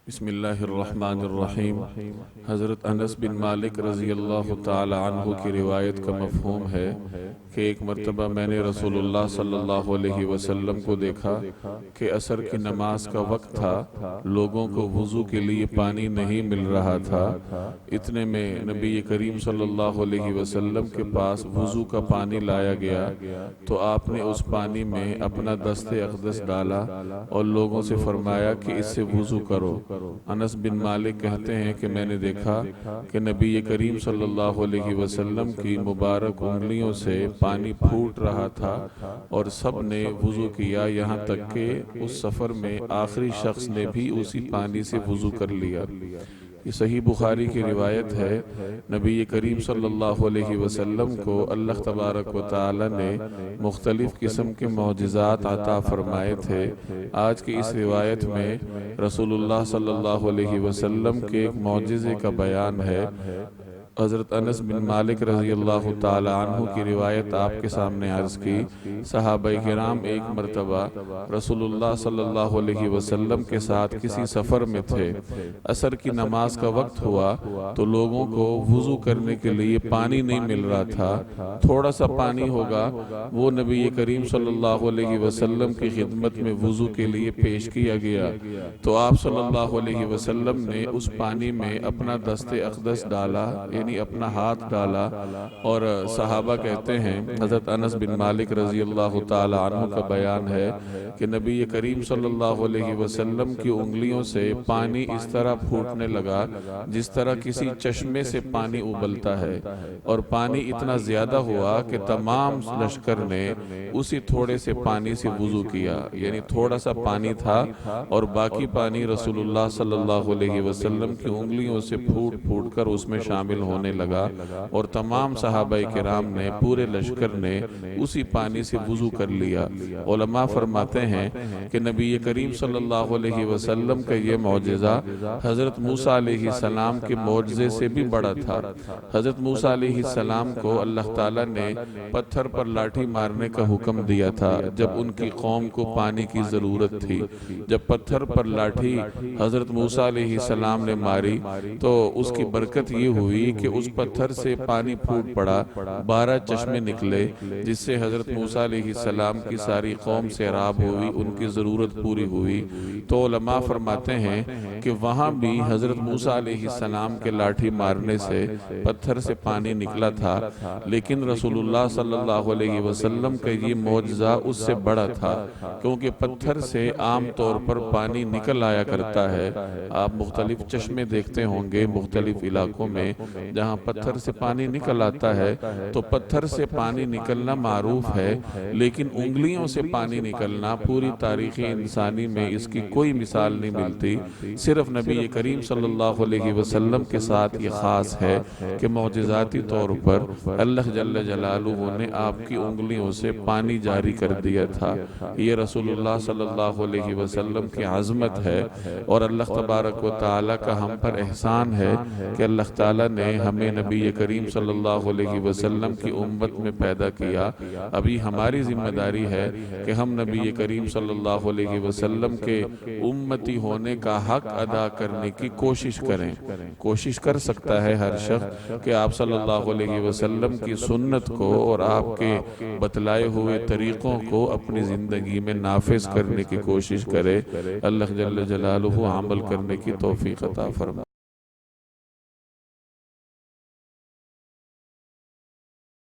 بسم اللہ الرحمن الرحیم۔ حضرت انس بن مالک رضی اللہ تعالی عنہ کی روایت کا مفہوم ہے کہ ایک مرتبہ میں نے رسول اللہ صلی اللہ علیہ وسلم کو دیکھا کہ عصر کی نماز کا وقت تھا، لوگوں کو وضو کے لیے پانی نہیں مل رہا تھا۔ اتنے میں نبی کریم صلی اللہ علیہ وسلم کے پاس وضو کا پانی لایا گیا تو آپ نے اس پانی میں اپنا دست اقدس ڈالا اور لوگوں سے فرمایا کہ اس سے وضو کرو۔ انس بن مالک کہتے ہیں کہ میں نے دیکھا کہ نبی کریم صلی اللہ علیہ وسلم کی مبارک انگلیوں سے پانی پھوٹ رہا تھا اور سب نے وضو کیا، یہاں تک کہ اس سفر میں آخری شخص نے بھی اسی پانی سے وضو کر لیا۔ یہ صحیح بخاری کی روایت ہے۔ نبی کریم صلی اللہ علیہ وسلم کو اللہ تبارک و تعالی نے مختلف قسم کے معجزات عطا فرمائے تھے۔ آج کی اس روایت میں رسول اللہ صلی اللہ علیہ وسلم کے ایک معجزے کا بیان ہے۔ حضرت انس بن مالک رضی اللہ تعالی عنہ کی روایت آپ کے سامنے عرض کی۔ صحابہ کرام ایک مرتبہ رسول اللہ صلی اللہ علیہ وسلم کے ساتھ کسی سفر میں تھے۔ عصر کی نماز کا وقت ہوا تو لوگوں کو وضو کرنے کے لیے پانی نہیں مل رہا تھا۔ تھوڑا سا پانی ہوگا وہ نبی کریم صلی اللہ علیہ وسلم کی خدمت میں وضو کے لیے پیش کیا گیا تو آپ صلی اللہ علیہ وسلم نے اس پانی میں اپنا دست اقدس ڈالا، یعنی اپنا ہاتھ ڈالا، اور صحابہ کہتے ہیں، حضرت انس بن مالک رضی اللہ تعالی عنہ کا بیان ہے کہ نبی کریم صلی اللہ علیہ وسلم کی انگلیوں سے پانی اس طرح پھوٹنے لگا جس طرح کسی چشمے سے پانی ابلتا ہے، اور پانی اتنا زیادہ ہوا کہ تمام لشکر نے اسی تھوڑے سے پانی سے وضو کیا، یعنی تھوڑا سا پانی تھا اور باقی پانی رسول اللہ صلی اللہ علیہ وسلم کی انگلیوں سے پھوٹ پھوٹ کر اس میں شامل ہونے لگا، اور تمام صحابہ کرام نے، پورے لشکر نے اسی پانی سے وضو کر لیا۔ علماء فرماتے ہیں کہ نبی کریم صلی اللہ علیہ وسلم کا یہ معجزہ حضرت موسیٰ علیہ السلام کے معجزے سے بھی بڑا تھا۔ حضرت موسیٰ علیہ السلام کو اللہ تعالیٰ نے پتھر پر لاٹھی مارنے کا حکم دیا تھا جب ان کی قوم کو پانی کی ضرورت تھی۔ جب پتھر پر لاٹھی حضرت موسیٰ علیہ السلام نے ماری تو اس کی برکت یہ ہوئی کہ اس پتھر سے پانی پھوٹ پڑا، 12 چشمے نکلے، جس سے حضرت موسیٰ علیہ السلام کی ساری قوم سیراب ہوئی، ان کی ضرورت پوری ہوئی۔ تو علماء فرماتے ہیں کہ وہاں بھی حضرت موسیٰ علیہ السلام کے لاٹھی مارنے سے پتھر سے پانی نکلا تھا، لیکن رسول اللہ صلی اللہ علیہ وسلم کا یہ معجزہ اس سے بڑا تھا، کیونکہ پتھر سے عام طور پر پانی نکل آیا کرتا ہے۔ آپ مختلف چشمے دیکھتے ہوں گے مختلف علاقوں میں جہاں پتھر سے پانی نکل آتا ہے، تو پتھر سے پانی نکلنا معروف ہے، لیکن انگلیوں سے پانی نکلنا پوری تاریخ انسانی میں اس کی کوئی مثال نہیں ملتی۔ صرف نبی کریم صلی اللہ علیہ وسلم کے ساتھ یہ خاص ہے کہ معجزاتی طور پر اللہ جل جلالہ نے آپ کی انگلیوں سے پانی جاری کر دیا تھا۔ یہ رسول اللہ صلی اللہ علیہ وسلم کی عظمت ہے، اور اللہ تبارک و تعالیٰ کا ہم پر احسان ہے کہ اللہ تعالیٰ نے ہمیں نبی کریم صلی اللہ علیہ وسلم کی امت میں پیدا کیا۔ ابھی ہماری ذمہ داری ہے کہ ہم نبی کریم صلی اللہ علیہ وسلم کے امتی ہونے کا حق ادا کرنے کی کوشش کریں۔ کوشش کر سکتا ہے ہر شخص کہ آپ صلی اللہ علیہ وسلم کی سنت کو اور آپ کے بتلائے ہوئے طریقوں کو اپنی زندگی میں نافذ کرنے کی کوشش کرے۔ اللہ جل جلالہ عمل کرنے کی توفیق عطا فرمائے۔